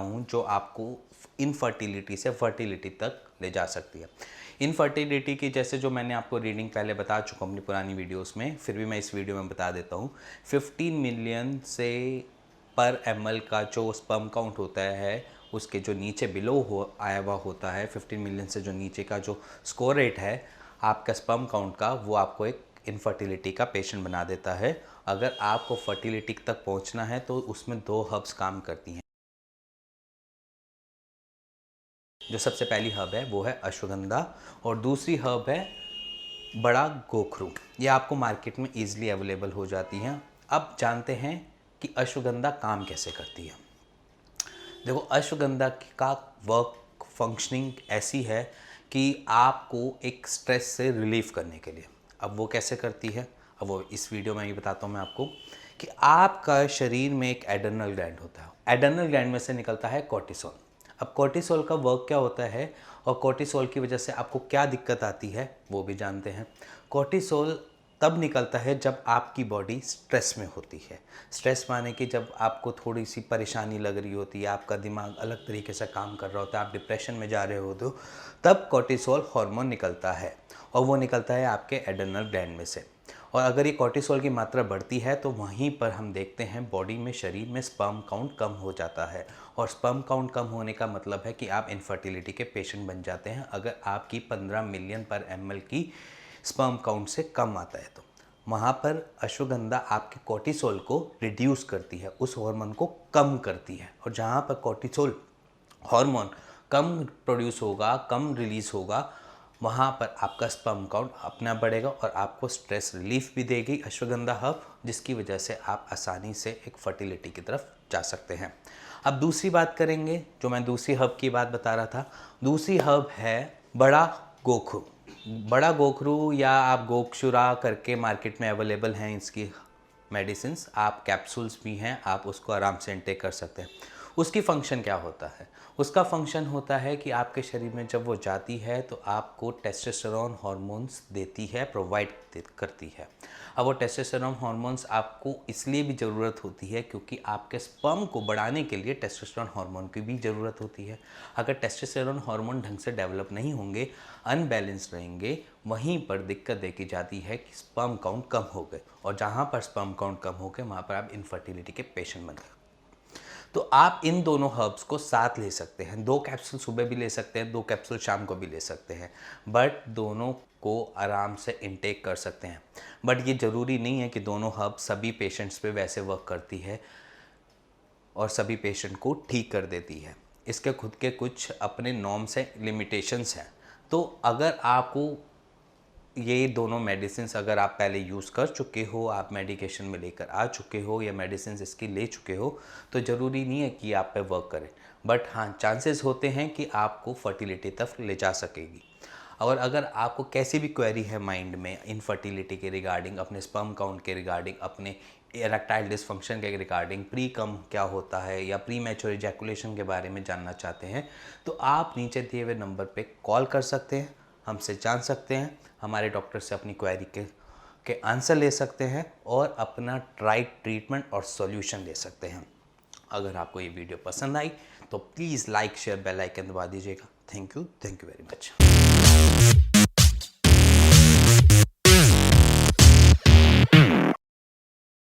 हूँ जो आपको इनफर्टिलिटी से फर्टिलिटी तक ले जा सकती है। इनफर्टिलिटी की जैसे जो मैंने आपको रीडिंग पहले बता चुका हूँ अपनी पुरानी वीडियोस में, फिर भी मैं इस वीडियो में बता देता हूँ। 15 मिलियन से पर ml का जो स्पर्म काउंट होता है, उसके जो नीचे बिलो हो आया हुआ होता है, 15 मिलियन से जो नीचे का जो स्कोर रेट है आपका स्पर्म काउंट का, वो आपको एक इनफर्टिलिटी का पेशेंट बना देता है। अगर आपको फर्टिलिटी तक पहुंचना है तो उसमें 2 हर्ब्स काम करती हैं। जो सबसे पहली हर्ब है वो है अश्वगंधा और दूसरी हर्ब है बड़ा गोखरू। ये आपको मार्केट में ईजिली अवेलेबल हो जाती हैं। अब जानते हैं कि अश्वगंधा काम कैसे करती है। देखो, अश्वगंधा का वर्क फंक्शनिंग ऐसी है कि आपको एक स्ट्रेस से रिलीफ करने के लिए। अब वो कैसे करती है, अब वो इस वीडियो में ही बताता हूँ मैं आपको कि आपका शरीर में एक एड्रेनल ग्लैंड होता है। एड्रेनल ग्लैंड में से निकलता है कोर्टिसोल। अब कोर्टिसोल का वर्क क्या होता है और कोर्टिसोल की वजह से आपको क्या दिक्कत आती है वो भी जानते हैं। कोर्टिसोल तब निकलता है जब आपकी बॉडी स्ट्रेस में होती है। स्ट्रेस माने कि जब आपको थोड़ी सी परेशानी लग रही होती है, आपका दिमाग अलग तरीके से काम कर रहा होता है, आप डिप्रेशन में जा रहे होते हो, तब कोर्टिसोल हार्मोन निकलता है और वो निकलता है आपके एड्रेनल ग्लैंड में से। और अगर ये कोर्टिसोल की मात्रा बढ़ती है तो वहीं पर हम देखते हैं बॉडी में, शरीर में स्पर्म काउंट कम हो जाता है। और स्पर्म काउंट कम होने का मतलब है कि आप इनफर्टिलिटी के पेशेंट बन जाते हैं अगर आपकी 15 मिलियन पर ml की स्पर्म काउंट से कम आता है तो। वहाँ पर अश्वगंधा आपके कोर्टिसोल को रिड्यूस करती है, उस हार्मोन को कम करती है। और जहाँ पर कोर्टिसोल हार्मोन कम प्रोड्यूस होगा, कम रिलीज होगा, वहाँ पर आपका स्पर्म काउंट अपना बढ़ेगा और आपको स्ट्रेस रिलीफ भी देगी अश्वगंधा हर्ब, जिसकी वजह से आप आसानी से एक फर्टिलिटी की तरफ जा सकते हैं। अब दूसरी बात करेंगे, जो मैं दूसरी हर्ब की बात बता रहा था। दूसरी हर्ब है बड़ा गोखरू। बड़ा गोखरू या आप गोक्षुरा करके मार्केट में अवेलेबल हैं इसकी मेडिसिन्स, आप कैप्सूल्स भी हैं, आप उसको आराम से इंटेक कर सकते हैं। उसकी फ़ंक्शन क्या होता है? उसका फंक्शन होता है कि आपके शरीर में जब वो जाती है तो आपको टेस्टोस्टेरोन हार्मोन्स देती है, प्रोवाइड करती है। अब वो टेस्टोस्टेरोन हार्मोन्स आपको इसलिए भी ज़रूरत होती है क्योंकि आपके स्पर्म को बढ़ाने के लिए टेस्टोस्टेरोन हार्मोन की भी ज़रूरत होती है। अगर टेस्टोस्टेरोन हार्मोन ढंग से डेवलप नहीं होंगे, अनबैलेंस्ड रहेंगे, वहीं पर दिक्कत देखी जाती है कि स्पर्म काउंट कम हो गए, और जहाँ पर स्पर्म काउंट कम हो गए वहाँ पर आप इनफर्टिलिटी के पेशेंट बन गए। तो आप इन दोनों हर्ब्स को साथ ले सकते हैं। 2 कैप्सूल सुबह भी ले सकते हैं, 2 कैप्सूल शाम को भी ले सकते हैं, बट दोनों को आराम से इनटेक कर सकते हैं। बट ये ज़रूरी नहीं है कि दोनों हर्ब सभी पेशेंट्स पे वैसे वर्क करती है और सभी पेशेंट को ठीक कर देती है। इसके खुद के कुछ अपने नॉर्म्स हैं, लिमिटेशंस हैं। तो अगर आपको ये दोनों मेडिसिन्स अगर आप पहले यूज़ कर चुके हो, आप मेडिकेशन में लेकर आ चुके हो या मेडिसिन्स इसकी ले चुके हो, तो ज़रूरी नहीं है कि आप पे वर्क करें। बट हाँ, चांसेस होते हैं कि आपको फर्टिलिटी तक ले जा सकेगी। और अगर आपको कैसी भी क्वेरी है माइंड में इनफर्टिलिटी के रिगार्डिंग, अपने स्पर्म काउंट के रिगार्डिंग, अपने इरेक्टाइल डिसफंक्शन के रिगार्डिंग, प्री कम क्या होता है या प्री मैच्योर इजैकुलेशन के बारे में जानना चाहते हैं, तो आप नीचे दिए हुए नंबर पे कॉल कर सकते हैं, हमसे जान सकते हैं, हमारे डॉक्टर से अपनी क्वेरी के आंसर ले सकते हैं और अपना राइट ट्रीटमेंट और सॉल्यूशन ले सकते हैं। अगर आपको ये वीडियो पसंद आई तो please like, share, bell icon दबा दीजिएगा। Thank you very much.